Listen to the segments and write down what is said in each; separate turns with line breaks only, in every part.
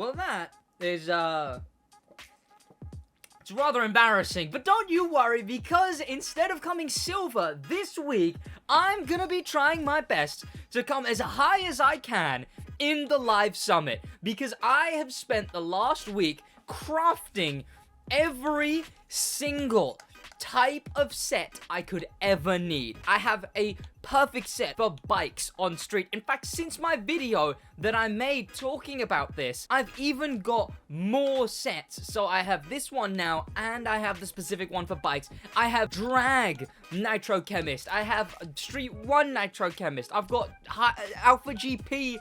Well, that is, it's rather embarrassing, but don't you worry, because instead of coming silver this week, I'm gonna be trying my best to come as high as I can in the live summit, because I have spent the last week crafting every single type of set I could ever need. I have a perfect set for bikes on street. In fact, since my video that I made talking about this, I've even got more sets. So I have this one now, and I have the specific one for bikes. I have drag Nitro Chemist. I have Street 1 Nitro Chemist. I've got Alpha GP,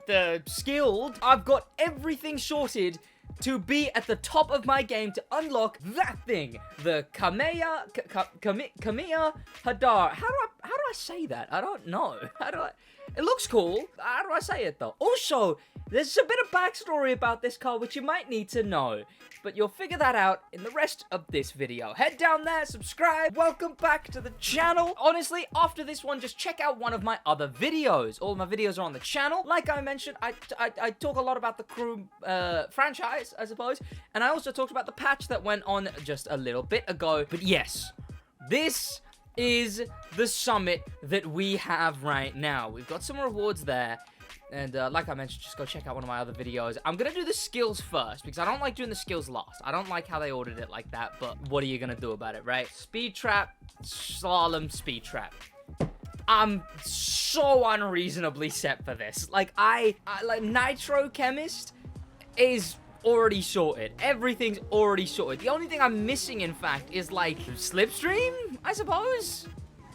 the skilled. I've got everything sorted to be at the top of my game to unlock that thing, the Kamea Hadar. How do I say that? I don't know. It looks cool. How do I say it though? Also, there's a bit of backstory about this car which you might need to know, but you'll figure that out in the rest of this video. Head down there, subscribe, welcome back to the channel. Honestly, after this one, just check out one of my other videos. All my videos are on the channel. Like I mentioned, I talk a lot about the Crew franchise, I suppose, and I also talked about the patch that went on just a little bit ago. But yes, this is the summit that we have right now. We've got some rewards there. And like I mentioned, just go check out one of my other videos. I'm going to do the skills first, because I don't like doing the skills last. I don't like how they ordered it like that, but what are you going to do about it, right? Speed trap, slalom, speed trap. I'm so unreasonably set for this. Like, like, Nitro Chemist is already sorted. Everything's already sorted. The only thing I'm missing, in fact, is, like, Slipstream, I suppose?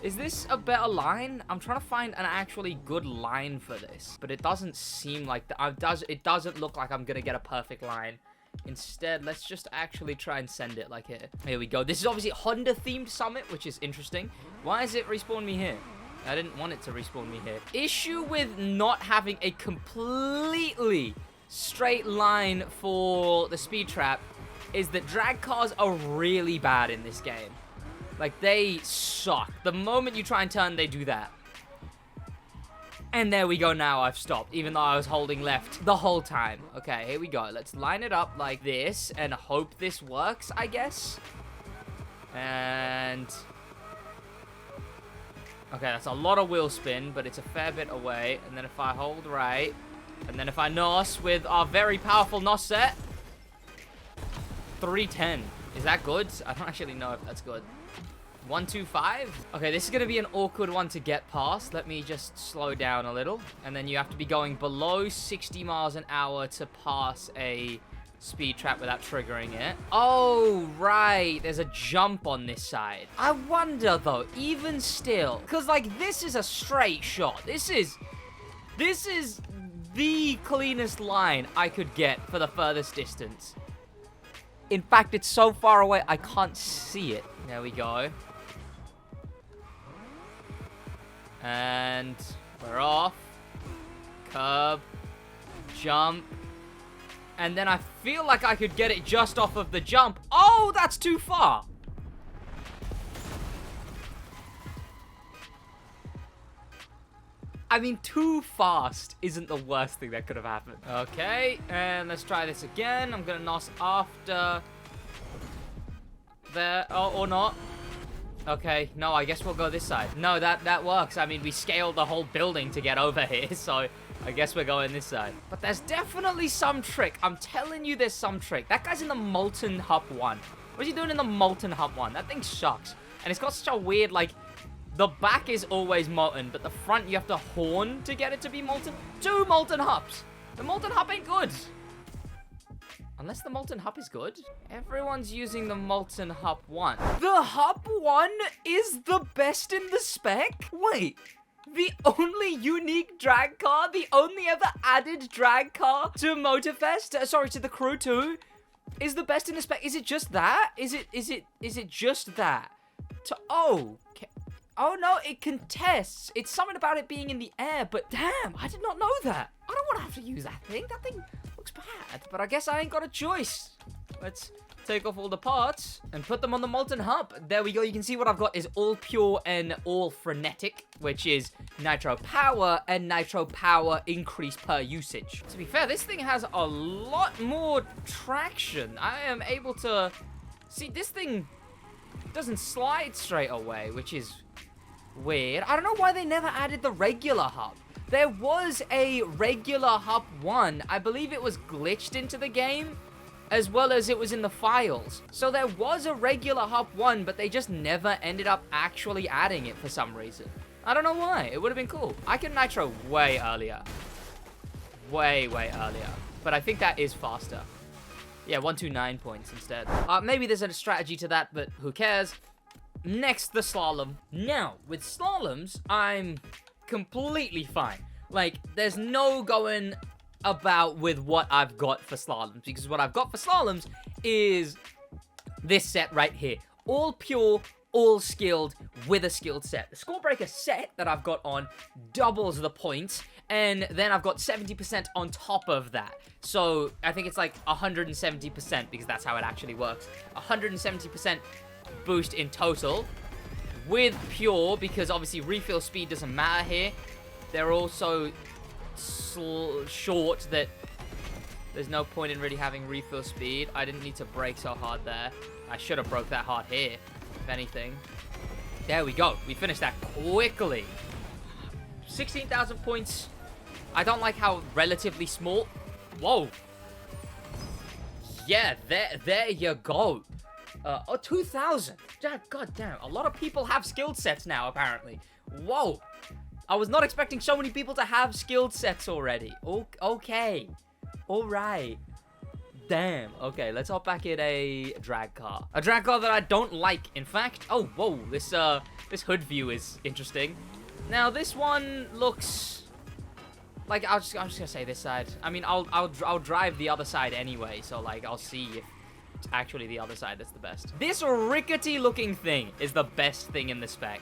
Is this a better line? I'm trying to find an actually good line for this, but it doesn't seem like that. It doesn't look like I'm gonna get a perfect line. Instead, let's just actually try and send it like here. Here we go. This is obviously a Honda-themed summit, which is interesting. Why is it respawn me here? I didn't want it to respawn me here. Issue with not having a completely straight line for the speed trap is that drag cars are really bad in this game. Like, they suck. The moment you try and turn, they do that. And there we go now, I've stopped, even though I was holding left the whole time. Okay, here we go. Let's line it up like this and hope this works, I guess. And okay, that's a lot of wheel spin, but it's a fair bit away. And then if I hold right, and then if I NOS with our very powerful NOS set, 310. Is that good? I don't actually know if that's good. 125. Okay, this is going to be an awkward one to get past. Let me just slow down a little. And then you have to be going below 60 miles an hour to pass a speed trap without triggering it. Oh, right. There's a jump on this side. I wonder, though, even still, because, like, this is a straight shot. This is the cleanest line I could get for the furthest distance. In fact, it's so far away, I can't see it. There we go. And we're off. Curb. Jump. And then I feel like I could get it just off of the jump. Oh, that's too far. I mean, too fast isn't the worst thing that could have happened. Okay, and let's try this again. I'm gonna NOS after there. Oh, or not. Okay, no, I guess we'll go this side. No, that works. I mean, we scaled the whole building to get over here, so I guess we're going this side. But there's definitely some trick. I'm telling you, there's some trick. That guy's in the Molten Hup 1. What is he doing in the Molten Hup 1? That thing sucks. And it's got such a weird, like, the back is always molten, but the front you have to horn to get it to be molten. 2 Molten Hups. The Molten Hup ain't good. Unless the Molten Hup is good. Everyone's using the Molten Hup 1. The Hup 1 is the best in the spec? Wait. The only unique drag car, the only ever added drag car to Motorfest, sorry, to the Crew 2, is the best in the spec. Is it just that? Is it just that? Oh, no, it contests. It's something about it being in the air, but damn, I did not know that. I don't want to have to use that thing. That thing looks bad, but I guess I ain't got a choice. Let's take off all the parts and put them on the molten hub. There we go. You can see what I've got is all pure and all frenetic, which is nitro power and nitro power increase per usage. To be fair, this thing has a lot more traction. I am able to see this thing doesn't slide straight away, which is weird. I don't know why they never added the regular hub. There was a regular hub 1. I believe it was glitched into the game, as well as it was in the files. So there was a regular hub 1, but they just never ended up actually adding it for some reason. I don't know why. It would have been cool. I can nitro way earlier. Way earlier. But I think that is faster. Yeah, 129 points instead. Maybe there's a strategy to that, but who cares? Next, the slalom. Now, with slaloms, I'm completely fine. Like, there's no going about with what I've got for slaloms, because what I've got for slaloms is this set right here. All pure, all skilled, with a skilled set. The Scorebreaker set that I've got on doubles the points, and then I've got 70% on top of that. So I think it's like 170%, because that's how it actually works. 170% boost in total with pure, because obviously refill speed doesn't matter here. They're also short that there's no point in really having refill speed. I didn't need to brake so hard there. I should have broke that hard here, if anything. There we go. We finished that quickly. 16,000 points. I don't like how relatively small. Whoa. Yeah, there you go. 2,000. God damn. A lot of people have skilled sets now, apparently. Whoa. I was not expecting so many people to have skilled sets already. Okay. Alright. Damn. Okay, let's hop back in a drag car. A drag car that I don't like, in fact. Oh, whoa. This hood view is interesting. Now, this one looks like I'm just gonna say this side. I mean, I'll drive the other side anyway, so like I'll see if it's actually the other side that's the best. This rickety looking thing is the best thing in the spec.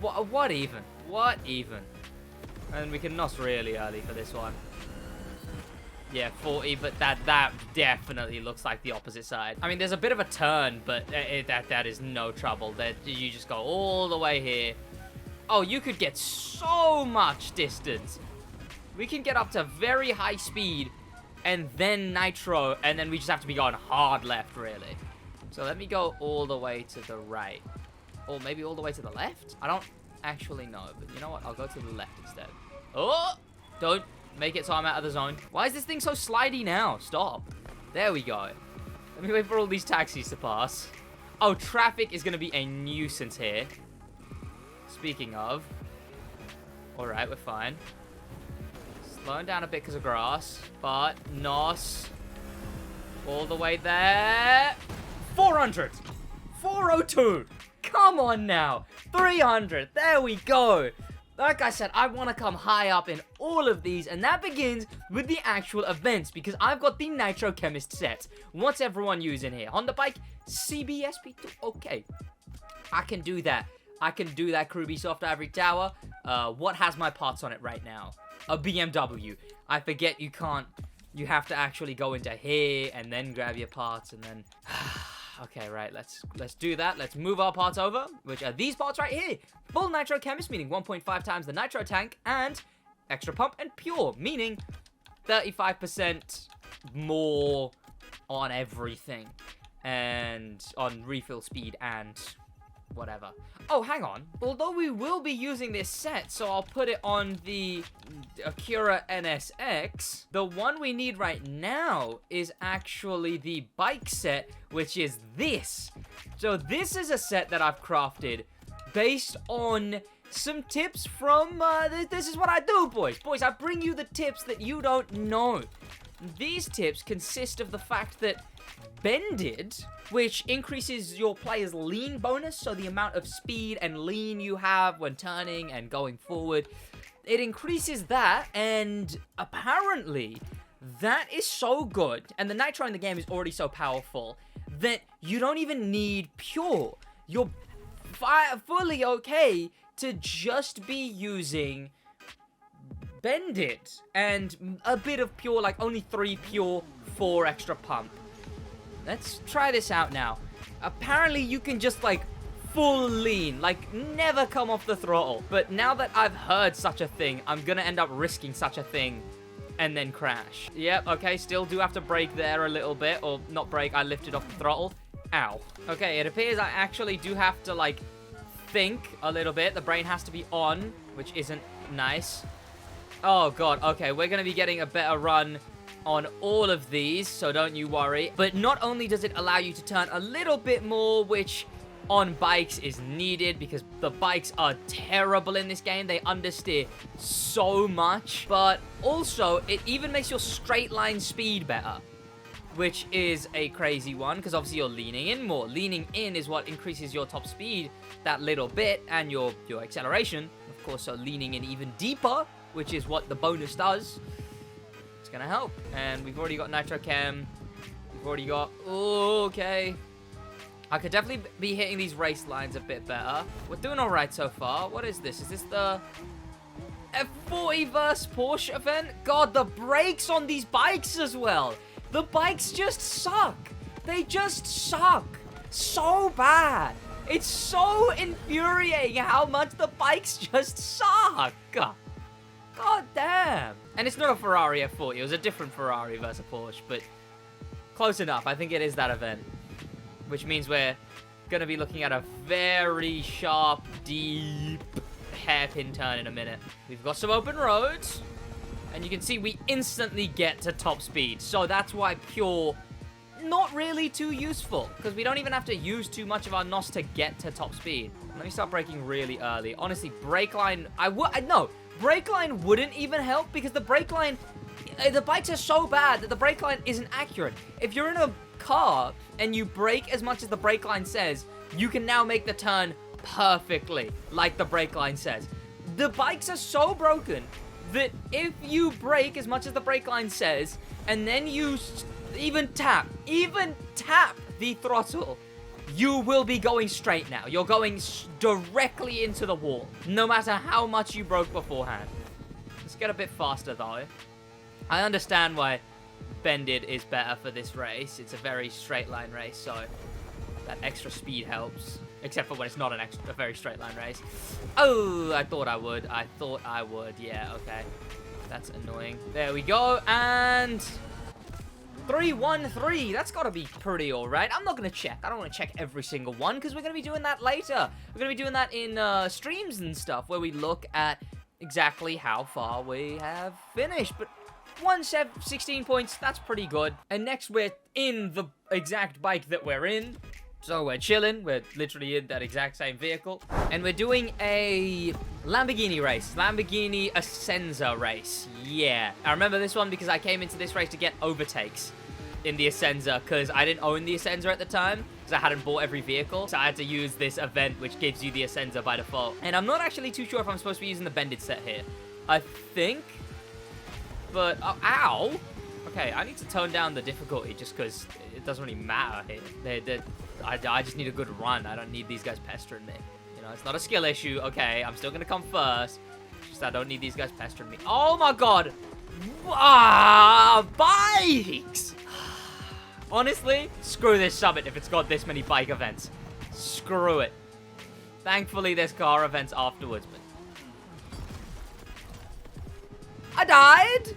What even? What even? And we can NOS really early for this one. Yeah, 40, but that definitely looks like the opposite side. I mean, there's a bit of a turn, but that is no trouble. That you just go all the way here. Oh, you could get so much distance. We can get up to very high speed, and then nitro, and then we just have to be going hard left, really. So let me go all the way to the right. Or maybe all the way to the left? I don't actually know, but you know what? I'll go to the left instead. Oh! Don't make it so I'm out of the zone. Why is this thing so slidey now? Stop. There we go. Let me wait for all these taxis to pass. Oh, traffic is going to be a nuisance here. Speaking of. Alright, we're fine. Slowing down a bit because of grass. But, NOS. All the way there. 400. 402. Come on now. 300. There we go. Like I said, I want to come high up in all of these, and that begins with the actual events, because I've got the Nitro Chemist set. What's everyone using here? Honda Bike, CBSP2. Okay. I can do that. I can do that, Kruby Soft Ivory Tower. What has my parts on it right now? A BMW. I forget you can't. You have to actually go into here and then grab your parts and then. Okay, right. Let's do that. Let's move our parts over, which are these parts right here. Full Nitro Chemist, meaning 1.5 times the Nitro tank, and Extra Pump and Pure, meaning 35% more on everything, and on refill speed and whatever. Oh, hang on. Although we will be using this set, so I'll put it on the Acura NSX, the one we need right now is actually the bike set, which is this. So this is a set that I've crafted based on some tips from, this is what I do, boys. Boys, I bring you the tips that you don't know. These tips consist of the fact that Bended, which increases your player's lean bonus, so the amount of speed and lean you have when turning and going forward, it increases that, and apparently that is so good, and the nitro in the game is already so powerful, that you don't even need pure. You're fully okay to just be using Bended and a bit of pure, like only 3 pure, 4 extra pump. let's try this out now. Apparently, you can just, like, full lean, like, never come off the throttle. But now that I've heard such a thing, I'm gonna end up risking such a thing and then crash. Yep, okay, still do have to brake there a little bit, or not brake, I lifted off the throttle. Ow. Okay, it appears I actually do have to, like, think a little bit. The brain has to be on, which isn't nice. Oh, God, okay, we're gonna be getting a better run on all of these, so don't you worry. But not only does it allow you to turn a little bit more, which on bikes is needed because the bikes are terrible in this game. They understeer so much, but also it even makes your straight line speed better, which is a crazy one because obviously you're leaning in more. Leaning in is what increases your top speed that little bit and your acceleration, of course. So leaning in even deeper, which is what the bonus does, it's gonna help. And we've already got Nitro Chem. We've already got, oh, okay, I could definitely be hitting these race lines a bit better. We're doing all right so far. What is this? Is this the F40 vs Porsche event? God, the brakes on these bikes as well. The bikes just suck. They just suck so bad. It's so infuriating how much the bikes just suck. God damn. And it's not a Ferrari F40. It was a different Ferrari versus a Porsche, but close enough. I think it is that event, which means we're going to be looking at a very sharp, deep hairpin turn in a minute. We've got some open roads, and you can see we instantly get to top speed. So that's why pure, not really too useful, because we don't even have to use too much of our NOS to get to top speed. Let me start braking really early. Honestly, brake line, no, brake line wouldn't even help because the brake line, the bikes are so bad that the brake line isn't accurate. If you're in a car and you brake as much as the brake line says, you can now make the turn perfectly like the brake line says. The bikes are so broken that if you brake as much as the brake line says and then you even tap the throttle, you will be going straight now. You're going directly into the wall, no matter how much you broke beforehand. Let's get a bit faster though. I understand why Bended is better for this race. It's a very straight line race, so that extra speed helps. Except for when it's not a very straight line race. Oh, I thought I would. Yeah, okay. That's annoying. There we go. And 313. That's got to be pretty all right. I'm not going to check. I don't want to check every single one because we're going to be doing that later. We're going to be doing that in streams and stuff where we look at exactly how far we have finished. But 16 points, that's pretty good. And next we're in the exact bike that we're in. So we're chilling, we're literally in that exact same vehicle. And we're doing a Lamborghini race. Lamborghini Essenza race. Yeah. I remember this one because I came into this race to get overtakes in the Essenza because I didn't own the Essenza at the time because I hadn't bought every vehicle. So I had to use this event which gives you the Essenza by default. And I'm not actually too sure if I'm supposed to be using the Bended set here. I think. But, oh, ow. Okay, I need to tone down the difficulty just because it doesn't really matter here. I just need a good run. I don't need these guys pestering me. You know, it's not a skill issue. Okay, I'm still going to come first. Just I don't need these guys pestering me. Oh, my God. Ah, bikes. Honestly, screw this summit if it's got this many bike events. Screw it. Thankfully, there's car events afterwards, but I died?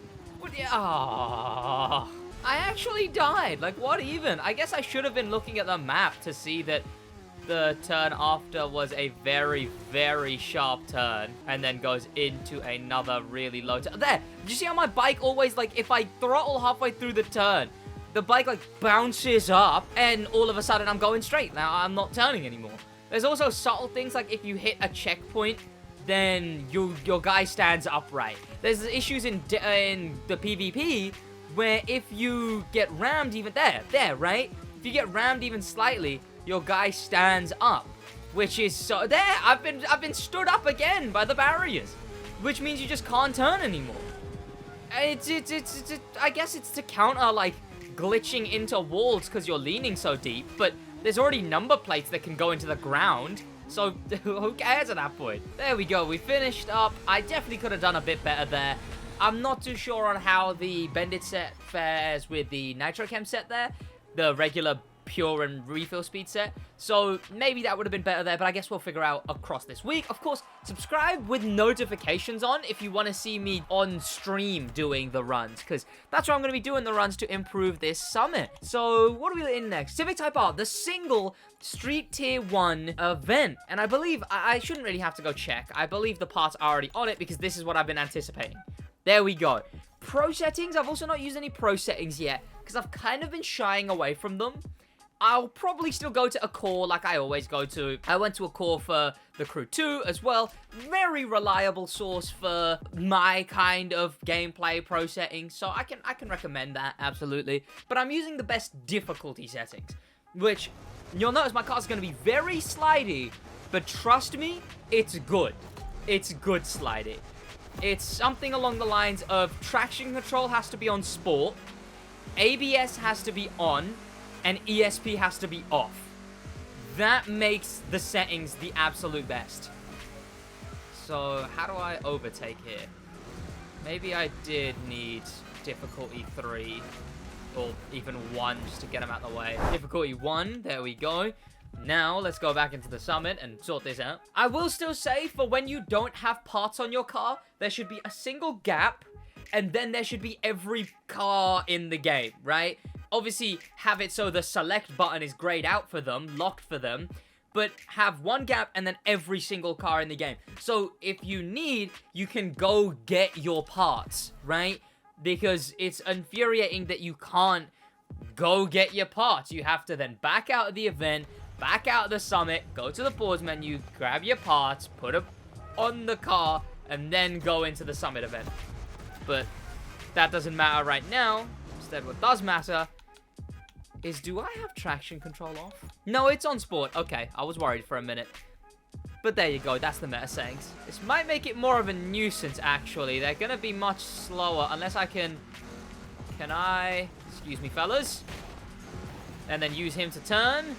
Oh, I actually died. Like, what even? I guess I should have been looking at the map to see that the turn after was a very, very sharp turn and then goes into another really low turn. There! Did you see how my bike always, like, if I throttle halfway through the turn, the bike, like, bounces up and all of a sudden I'm going straight. Now I'm not turning anymore. There's also subtle things, like if you hit a checkpoint, then your guy stands upright. There's issues in the PvP where if you get rammed even there, right? If you get rammed even slightly, your guy stands up, which is so there. I've been stood up again by the barriers, which means you just can't turn anymore. I guess it's to counter like glitching into walls because you're leaning so deep, but there's already number plates that can go into the ground. So, who cares at that point? There we go, we finished up. I definitely could have done a bit better there. I'm not too sure on how the Bended set fares with the Nitro Chem set there. the regular pure and refill speed set. So maybe that would have been better there, but I guess we'll figure out across this week. Of course, subscribe with notifications on if you want to see me on stream doing the runs, because that's where I'm going to be doing the runs to improve this summit. So what are we in next? Civic Type R, the single Street Tier 1 event. And I believe, I shouldn't really have to go check. I believe the parts are already on it because this is what I've been anticipating. There we go. Pro settings, I've also not used any pro settings yet because I've kind of been shying away from them. I'll probably still go to a core like I always go to. I went to a core for the Crew 2 as well. Very reliable source for my kind of gameplay pro settings. So I can recommend that, absolutely. But I'm using the best difficulty settings, which you'll notice my car's going to be very slidey. But trust me, it's good. It's good slidey. It's something along the lines of traction control has to be on sport, ABS has to be on, and ESP has to be off. That makes the settings the absolute best. So, how do I overtake here? Maybe I did need difficulty 3, or even 1, just to get them out of the way. Difficulty 1, there we go. Now, let's go back into the summit and sort this out. I will still say, for when you don't have parts on your car, there should be a single gap, and then there should be every car in the game, right? Obviously, have it so the select button is grayed out for them, locked for them, but have one gap and then every single car in the game. So if you need, you can go get your parts, right? Because it's infuriating that you can't go get your parts. You have to then back out of the event, back out of the summit, go to the pause menu, grab your parts, put them on the car, and then go into the summit event. But that doesn't matter right now. Instead, what does matter is, do I have traction control off? No, it's on sport. Okay, I was worried for a minute. But there you go, that's the meta settings. This might make it more of a nuisance, actually. They're gonna be much slower, unless I can I, excuse me, fellas, and then use him to turn.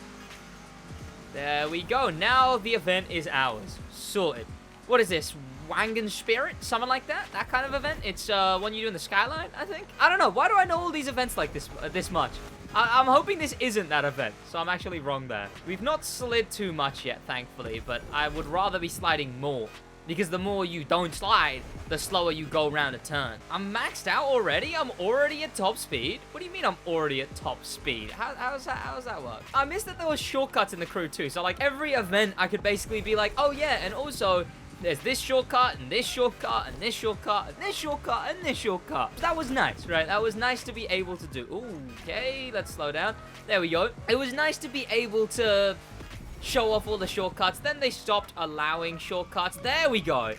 There we go, now the event is ours. Sorted. What is this? Wangen Spirit? Something like that? That kind of event? It's one you do in the Skyline, I think? I don't know, why do I know all these events like this much? I'm hoping this isn't that event, so I'm actually wrong there. We've not slid too much yet, thankfully, but I would rather be sliding more. Because the more you don't slide, the slower you go around a turn. I'm maxed out already? I'm already at top speed? What do you mean I'm already at top speed? How's that work? I missed that there was shortcuts in the Crew too, so like every event I could basically be like, oh yeah, and also there's this shortcut, and this shortcut, and this shortcut, and this shortcut, and this shortcut. That was nice, right? That was nice to be able to do. Ooh, okay, let's slow down. There we go. It was nice to be able to show off all the shortcuts. Then they stopped allowing shortcuts. There we go.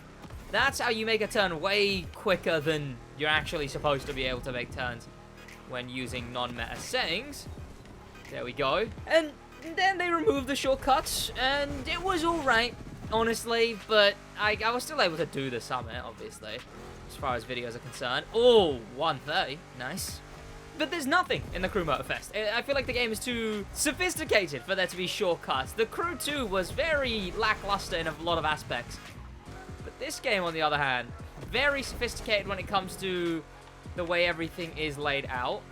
That's how you make a turn way quicker than you're actually supposed to be able to make turns when using non-meta settings. There we go. And then they removed the shortcuts, and it was alright, honestly, but I was still able to do the summit, obviously, as far as videos are concerned. Oh, 130. Nice. But there's nothing in the Crew Motorfest. I feel like the game is too sophisticated for there to be shortcuts. The Crew 2 was very lackluster in a lot of aspects. But this game, on the other hand, very sophisticated when it comes to the way everything is laid out.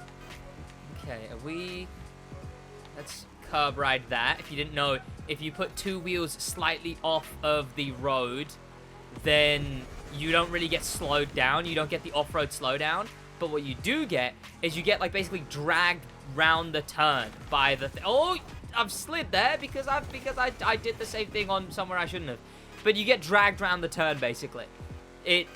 Okay, let's curb ride that. If you didn't know, if you put 2 wheels slightly off of the road, then you don't really get slowed down. You don't get the off-road slowdown. But what you do get is you get, like, basically dragged round the turn by the... Oh, I've slid there because I did the same thing on somewhere I shouldn't have. But you get dragged round the turn, basically. It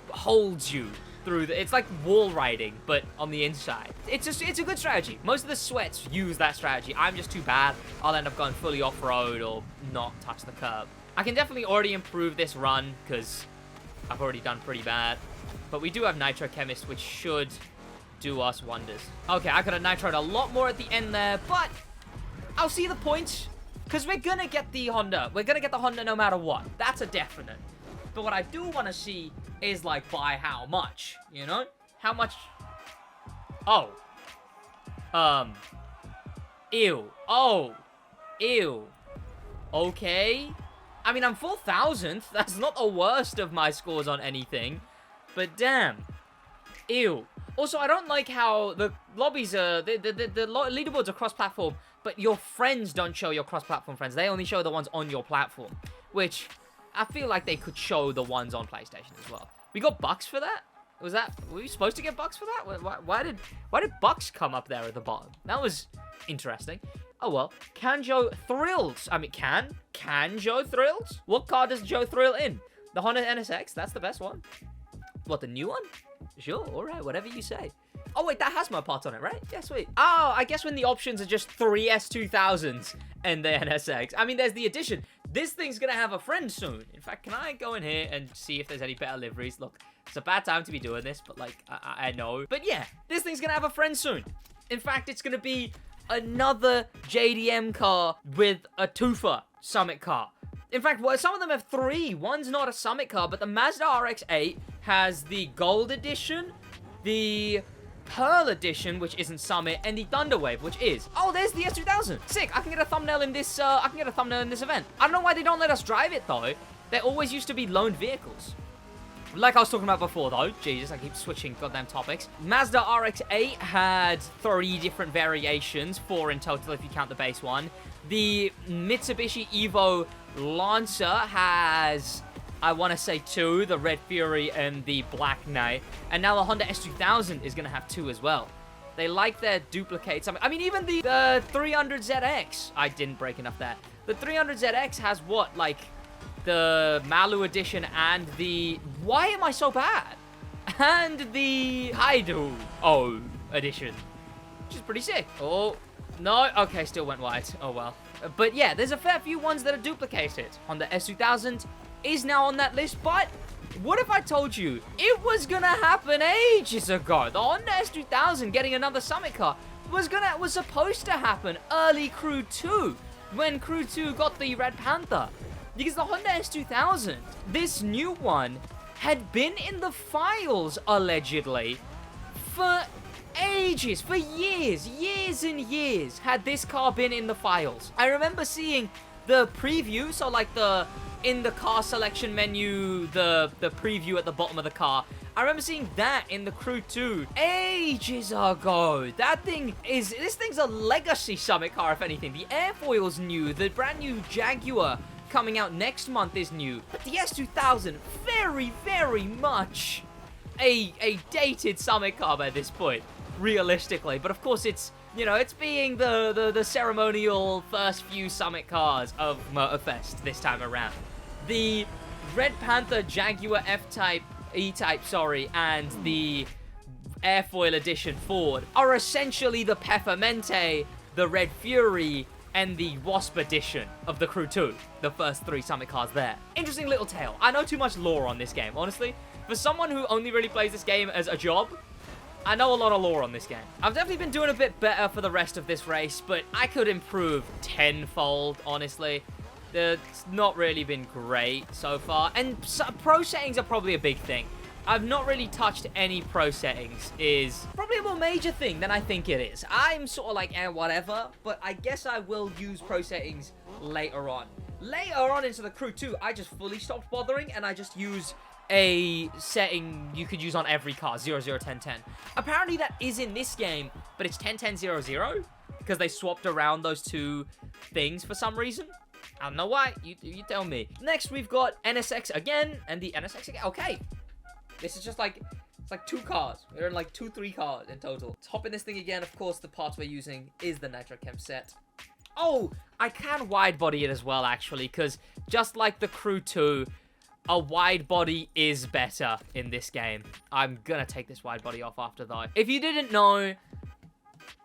holds you through the... It's like wall riding, but on the inside. It's a good strategy. Most of the sweats use that strategy. I'm just too bad. I'll end up going fully off-road or not touch the curb. I can definitely already improve this run because I've already done pretty bad. But we do have Nitro Chemist, which should do us wonders. Okay, I could have nitroed a lot more at the end there, but I'll see the point, because we're going to get the Honda. We're going to get the Honda no matter what. That's a definite. But what I do want to see is, like, by how much, you know? How much... Oh. Ew. Oh. Ew. Okay. I mean, I'm 4,000th. That's not the worst of my scores on anything. But damn. Ew. Also, I don't like how the lobbies are, the leaderboards are cross-platform, but your friends don't show your cross-platform friends. They only show the ones on your platform, which I feel like they could show the ones on PlayStation as well. We got bucks for that? Were we supposed to get bucks for that? Why did bucks come up there at the bottom? That was interesting. Oh well. Can Joe Thrills? I mean, can Joe Thrills? What car does Joe thrill in? The Honda NSX, that's the best one. What, the new one? Sure, alright, whatever you say. Oh wait, that has my parts on it, right? Yeah, sweet. Oh, I guess when the options are just 3 S2000s and the NSX. I mean, there's the addition. This thing's gonna have a friend soon. In fact, can I go in here and see if there's any better liveries? Look, it's a bad time to be doing this, but like, I know. But yeah, this thing's gonna have a friend soon. In fact, it's gonna be another JDM car with a twofer Summit car. In fact, well, some of them have 3. One's not a Summit car, but the Mazda RX-8 has the Gold Edition, the Pearl Edition, which isn't Summit, and the Thunderwave, which is. Oh, there's the S2000. Sick. I can get a thumbnail in this. I can get a thumbnail in this event. I don't know why they don't let us drive it though. They always used to be loaned vehicles. Like I was talking about before, though. Jesus, I keep switching goddamn topics. Mazda RX-8 had 3 different variations, 4 in total if you count the base one. The Mitsubishi Evo Lancer has, I want to say 2, the Red Fury and the Black Knight. And now the Honda S2000 is going to have 2 as well. They like their duplicates. I mean, even the 300ZX. I didn't break enough there. The 300ZX has what, like the Malu edition and the... Why am I so bad? And the Haidu edition. Which is pretty sick. Oh, no. Okay, still went wide. Oh, well. But yeah, there's a fair few ones that are duplicated. Honda S2000 is now on that list, but what if I told you it was gonna happen ages ago? The Honda S2000 getting another Summit car was supposed to happen early Crew 2, when Crew 2 got the Red Panther. Because the Honda S2000, this new one, had been in the files, allegedly, for ages, for years and years, had this car been in the files. I remember seeing the preview, so like in the car selection menu, the preview at the bottom of the car. I remember seeing that in the Crew 2 ages ago. This thing's a legacy Summit car, if anything. The airfoil's new, the brand new Jaguar coming out next month is new. But the S2000, very, very much a dated Summit car by this point, realistically. But of course, it's, you know, it's being the ceremonial first few Summit cars of Motorfest this time around. The Red Panther Jaguar E-Type, and the Airfoil Edition Ford are essentially the Peppermente, the Red Fury, and the Wasp Edition of the Crew 2, the first 3 Summit cars there. Interesting little tale. I know too much lore on this game, honestly. For someone who only really plays this game as a job, I know a lot of lore on this game. I've definitely been doing a bit better for the rest of this race, but I could improve tenfold, honestly. It's not really been great so far, and pro settings are probably a big thing. I've not really touched any pro settings, is probably a more major thing than I think it is. I'm sort of like, whatever, but I guess I will use pro settings later on. Later on into the Crew 2, I just fully stopped bothering, and I just use a setting you could use on every car, 001010. Apparently that is in this game, but it's 101000, because they swapped around those 2 things for some reason. I don't know why, you tell me. Next, we've got NSX again, and the NSX again. Okay. This is just like, it's like 2 cars. We're in like 3 cars in total. Let's hop in this thing again. Of course, the parts we're using is the Nitrochem set. Oh, I can wide body it as well, actually, because just like the Crew 2, a wide body is better in this game. I'm gonna take this wide body off after though. If you didn't know,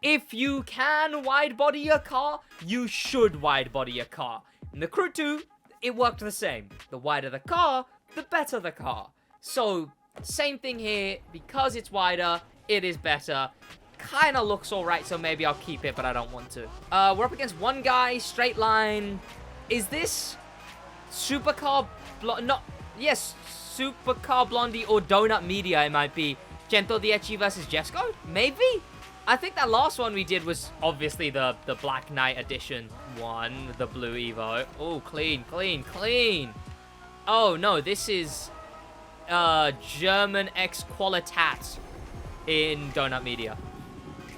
if you can wide body your car, you should wide body your car. In the Crew 2, it worked the same. The wider the car, the better the car. So, same thing here. Because it's wider, it is better. Kind of looks alright, so maybe I'll keep it, but I don't want to. We're up against one guy, straight line. Is this Supercar yes, Supercar Blondie or Donut Media, it might be. 110 versus Jesco? Maybe? I think that last one we did was obviously the Black Knight edition one, the blue Evo. Oh, clean. Oh, no, this is German X Qualitat. in Donut Media.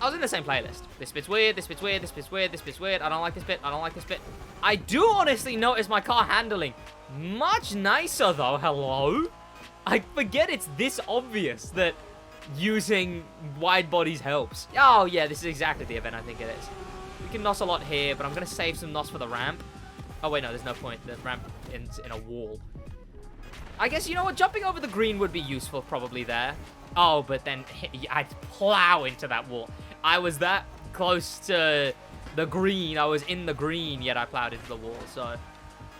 I was in the same playlist. This bit's weird, this bit's weird, this bit's weird, this bit's weird. I don't like this bit, I don't like this bit. I do honestly notice my car handling much nicer though, hello? I forget it's this obvious that using wide bodies helps. Oh yeah, this is exactly the event I think it is. We can NOS a lot here, but I'm gonna save some NOS for the ramp. Oh wait, no, there's no point. The ramp ends in a wall. I guess, you know what, jumping over the green would be useful probably there. Oh, but then I'd plow into that wall. I was that close to the green. I was in the green, yet I plowed into the wall, so...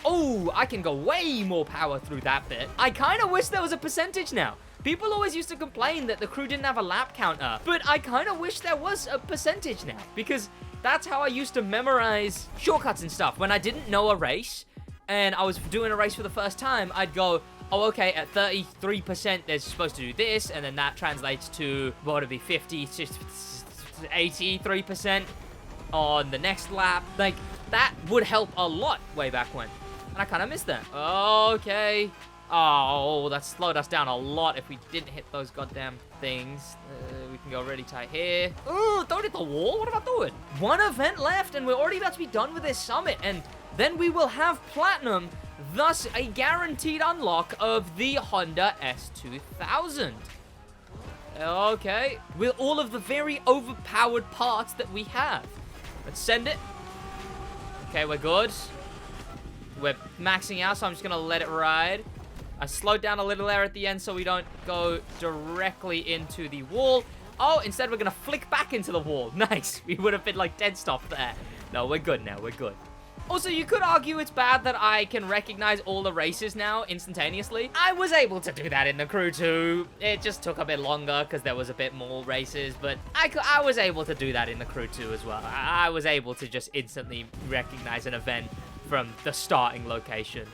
Oh, I can go way more power through that bit. I kind of wish there was a percentage now. People always used to complain that the crew didn't have a lap counter, but I kind of wish there was a percentage now, because that's how I used to memorize shortcuts and stuff. When I didn't know a race, and I was doing a race for the first time, I'd go, oh, okay, at 33%, they're supposed to do this, and then that translates to, what would it be, 50, 83% on the next lap. Like, that would help a lot way back when. And I kind of missed that. Okay. Oh, that slowed us down a lot if we didn't hit those goddamn things. We can go really tight here. Ooh, don't hit the wall. What am I doing? One event left, and we're already about to be done with this summit. And then we will have platinum, thus a guaranteed unlock of the Honda S2000. Okay. With all of the very overpowered parts that we have. Let's send it. Okay, we're good. We're maxing out, so I'm just going to let it ride. I slowed down a little there at the end so we don't go directly into the wall. Oh, instead we're going to flick back into the wall. Nice. We would have been like dead stop there. No, we're good now. We're good. Also, you could argue it's bad that I can recognize all the races now instantaneously. I was able to do that in the Crew 2. It just took a bit longer because there was a bit more races, but I was able to do that in the Crew 2 as well. I was able to just instantly recognize an event from the starting location.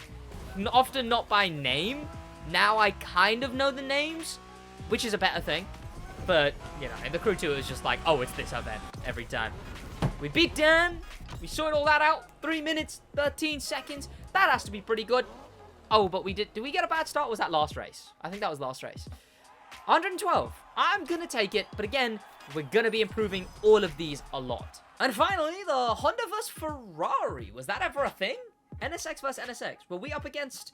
Often not by name. Now I kind of know the names, which is a better thing. But, you know, in the Crew 2, it was just like, oh, it's this event every time. We beat Dan. We sorted all that out. 3 minutes, 13 seconds. That has to be pretty good. Oh, but we did we get a bad start? Or was that last race? I think that was last race. 112. I'm going to take it. But again, we're going to be improving all of these a lot. And finally, the Honda vs. Ferrari. Was that ever a thing? NSX vs. NSX. Were we up against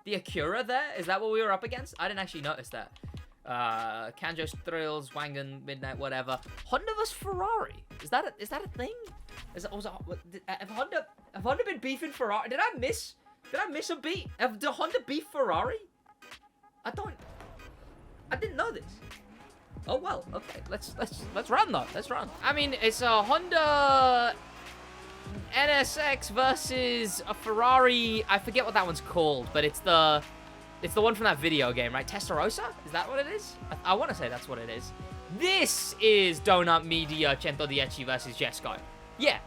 the Acura there? Is that what we were up against? I didn't actually notice that. Kanjo Thrills, Wangan, Midnight, whatever. Honda vs. Ferrari. Is that a thing? Have Honda been beefing Ferrari? Did I miss a beat? Did Honda beef Ferrari? I didn't know this. Oh well, okay. Let's run though. Let's run. I mean, it's a Honda NSX versus a Ferrari. I forget what that one's called, but it's the one from that video game, right? Testarossa? Is that what it is? I want to say that's what it is. This is Donut Media 110 versus Jesco. Yeah.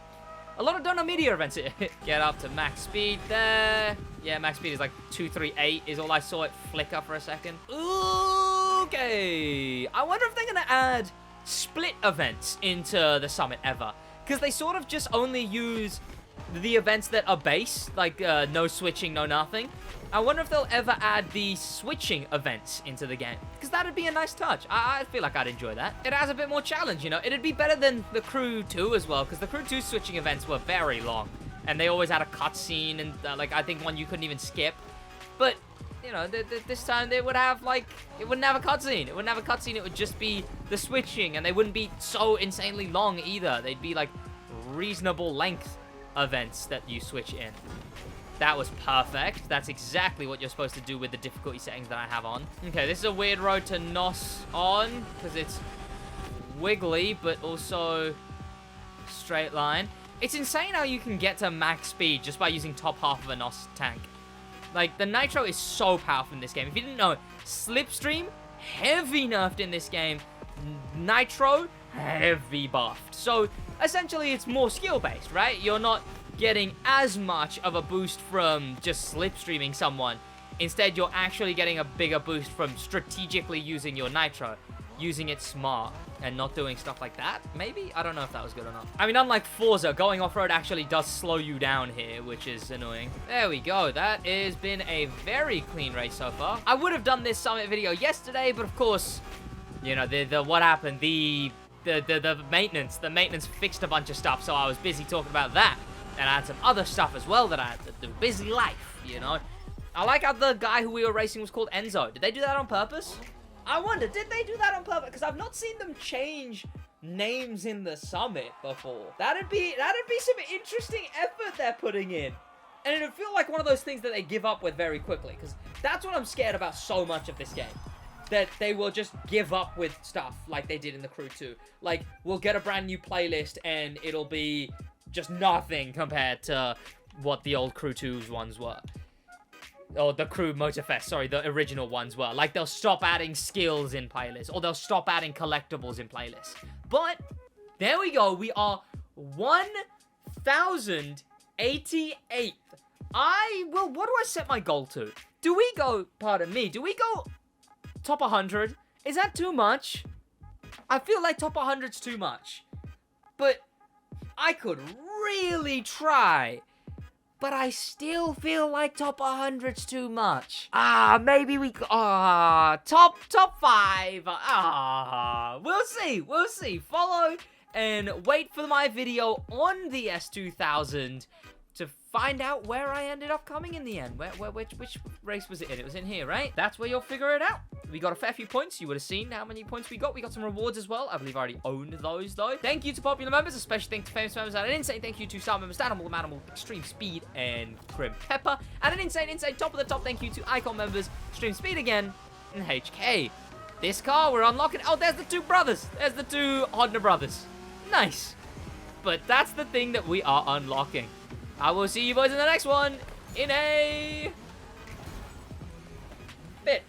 A lot of Donut Media events here. Get up to max speed there. Yeah, max speed is like 238 is all I saw it flicker for a second. Okay. I wonder if they're going to add split events into the summit ever. Because they sort of just only use the events that are base, like no switching, no nothing. I wonder if they'll ever add the switching events into the game. Because that'd be a nice touch. I feel like I'd enjoy that. It has a bit more challenge, you know. It'd be better than the Crew 2 as well. Because the Crew 2 switching events were very long. And they always had a cutscene. And like, I think one you couldn't even skip. But, you know, this time they would have like, it wouldn't have a cutscene. It wouldn't have a cutscene. It would just be the switching. And they wouldn't be so insanely long either. They'd be like reasonable length events that you switch in. That was perfect. That's exactly what you're supposed to do with the difficulty settings that I have on. Okay, this is a weird road to NOS on because it's wiggly, but also straight line. It's insane how you can get to max speed just by using top half of a NOS tank. Like, the nitro is so powerful in this game. If you didn't know, Slipstream, heavy nerfed in this game. Nitro, heavy buffed. So, essentially, it's more skill-based, right? You're not getting as much of a boost from just slipstreaming someone. Instead, you're actually getting a bigger boost from strategically using your nitro. Using it smart and not doing stuff like that, maybe? I don't know if that was good or not. I mean, unlike Forza, going off-road actually does slow you down here, which is annoying. There we go. That has been a very clean race so far. I would have done this summit video yesterday, but of course, You know, the what happened? The maintenance fixed a bunch of stuff, so I was busy talking about that. And I had some other stuff as well that I had to do. Busy life, you know? I like how the guy who we were racing was called Enzo. Did they do that on purpose? I wonder, did they do that on purpose? Because I've not seen them change names in the Summit before. That'd be some interesting effort they're putting in. And it'd feel like one of those things that they give up with very quickly. Because that's what I'm scared about so much of this game. That they will just give up with stuff like they did in the Crew 2. Like, we'll get a brand new playlist and it'll be just nothing compared to what the old Crew 2's ones were. Or the Crew Motorfest, sorry, the original ones were. Like, they'll stop adding skills in playlists. Or they'll stop adding collectibles in playlists. But, there we go. We are 1,088th. Well, what do I set my goal to? Do we go, pardon me, do we go top 100? Is that too much? I feel like top 100's too much. But I could really try. But I still feel like top 100's too much. Maybe we... top 5. We'll see. Follow and wait for my video on the S2000 to find out where I ended up coming in the end. Which race was it in? It was in here, right? That's where you'll figure it out. We got a fair few points. You would have seen how many points we got. We got some rewards as well. I believe I already owned those, though. Thank you to popular members, especially thanks to famous members. And an insane thank you to star members, Animal, Extreme Speed, and Grim Pepper. And an insane top of the top thank you to Icon members, Extreme Speed again, and HK. This car, we're unlocking... Oh, there's the two brothers. There's the two Honda brothers. Nice. But that's the thing that we are unlocking. I will see you boys in the next one in a bit.